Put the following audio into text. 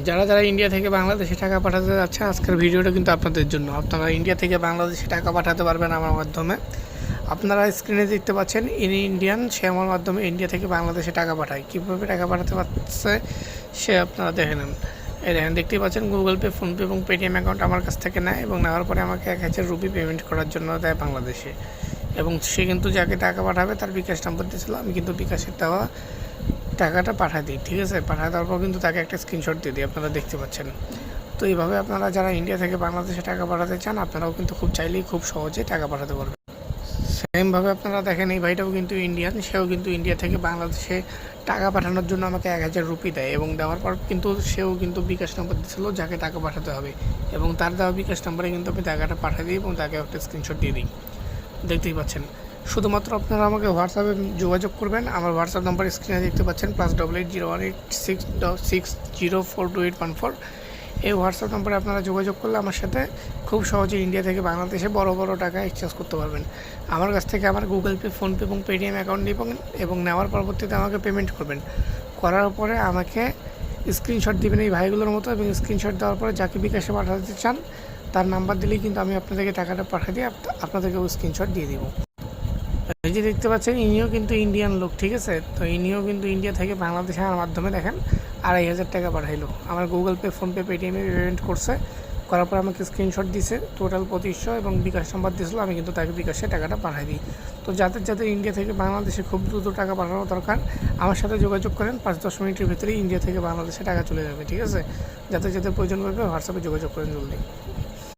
যারা যারা ইন্ডিয়া থেকে বাংলাদেশে টাকা পাঠাতে যাচ্ছে আজকের ভিডিওটা কিন্তু আপনাদের জন্য। আপনারা ইন্ডিয়া থেকে বাংলাদেশে টাকা পাঠাতে পারবেন আমার মাধ্যমে। আপনারা স্ক্রিনে দেখতে পাচ্ছেন ইন্ডিয়ান, সে আমার মাধ্যমে ইন্ডিয়া থেকে বাংলাদেশে টাকা পাঠায়। কীভাবে টাকা পাঠাতে পারছে সে আপনারা দেখে নেন। এই দেখেন, দেখতেই পাচ্ছেন গুগল পে, ফোনপে এবং পেটিএম অ্যাকাউন্ট আমার কাছ থেকে নেয় এবং নেওয়ার পরে আমাকে 1000 রুপি পেমেন্ট করার জন্য দেয় বাংলাদেশে। এবং সে কিন্তু যাকে টাকা পাঠাবে তার বিকাশ নাম্বার দিয়েছিল, আমি কিন্তু বিকাশের দেওয়া টাকাটা পাঠিয়ে দিই। ঠিক আছে, পাঠিয়ে দেওয়ার পর কিন্তু তাকে একটা স্ক্রিনশট দিয়ে দিই, আপনারা দেখতে পাচ্ছেন। তো এইভাবে আপনারা যারা ইন্ডিয়া থেকে বাংলাদেশে টাকা পাঠাতে চান আপনারাও কিন্তু খুব চাইলেই খুব সহজে টাকা পাঠাতে পারবেন। সেমভাবে আপনারা দেখেন এই ভাইটাও কিন্তু ইন্ডিয়ান, সেও কিন্তু ইন্ডিয়া থেকে বাংলাদেশে টাকা পাঠানোর জন্য আমাকে 1000 রুপি দেয় এবং দেওয়ার পর কিন্তু সেও কিন্তু বিকাশ নাম্বার দিয়েছিল যাকে টাকা পাঠাতে হবে এবং তার দেওয়া বিকাশ নাম্বারে কিন্তু আমি টাকাটা পাঠিয়ে দিই এবং তাকে একটা স্ক্রিনশট দিয়ে দিই। দেখতেই পাচ্ছেন। শুধুমাত্র আপনারা আমাকে হোয়াটসঅ্যাপে যোগাযোগ করবেন। আমার হোয়াটসঅ্যাপ নাম্বার স্ক্রিনে দেখতে পাচ্ছেন, +88018660428114। এই হোয়াটসঅ্যাপ নাম্বারে আপনারা যোগাযোগ করলে আমার সাথে খুব সহজে ইন্ডিয়া থেকে বাংলাদেশে বড় বড় টাকা এক্সচেঞ্জ করতে পারবেন। আমার কাছ থেকে আমার গুগল পে, ফোনপে এবং পেটিএম অ্যাকাউন্ট নেবেন এবং নেওয়ার পরবর্তীতে আমাকে পেমেন্ট করবেন। করার পরে আমাকে স্ক্রিনশট দিবেন এই ভাইগুলোর মতো এবং স্ক্রিনশট দেওয়ার পরে যাকে বিকাশে পাঠাতে চান তার নাম্বার দিলেই কিন্তু আমি আপনাদেরকে টাকাটা পাঠিয়ে দিয়ে আপনাদেরকে ওই স্ক্রিনশট দিয়ে দিব। এই যে দেখতে পাচ্ছেন ইনিও কিন্তু ইন্ডিয়ান লোক, ঠিক আছে। তো ইনিও কিন্তু ইন্ডিয়া থেকে বাংলাদেশে আমার মাধ্যমে দেখেন 2500 টাকা পাঠাইলো। আমার গুগল পে, ফোনপে, পেটিএমে পেমেন্ট করছে, করার পর আমাকে স্ক্রিনশট দিছে টোটাল 2500 এবং বিকাশ নাম্বার দিয়েছিলো, আমি কিন্তু তাকে বিকাশে টাকাটা পাঠিয়ে দিই। তো যাদের যাদের ইন্ডিয়া থেকে বাংলাদেশে খুব দ্রুত টাকা পাঠানো দরকার আমার সাথে যোগাযোগ করেন, 5-10 মিনিটের ভিতরেই ইন্ডিয়া থেকে বাংলাদেশে টাকা চলে যাবে। ঠিক আছে, যাদের যাদের প্রয়োজন পড়বে হোয়াটসঅ্যাপে যোগাযোগ করেন জলদি।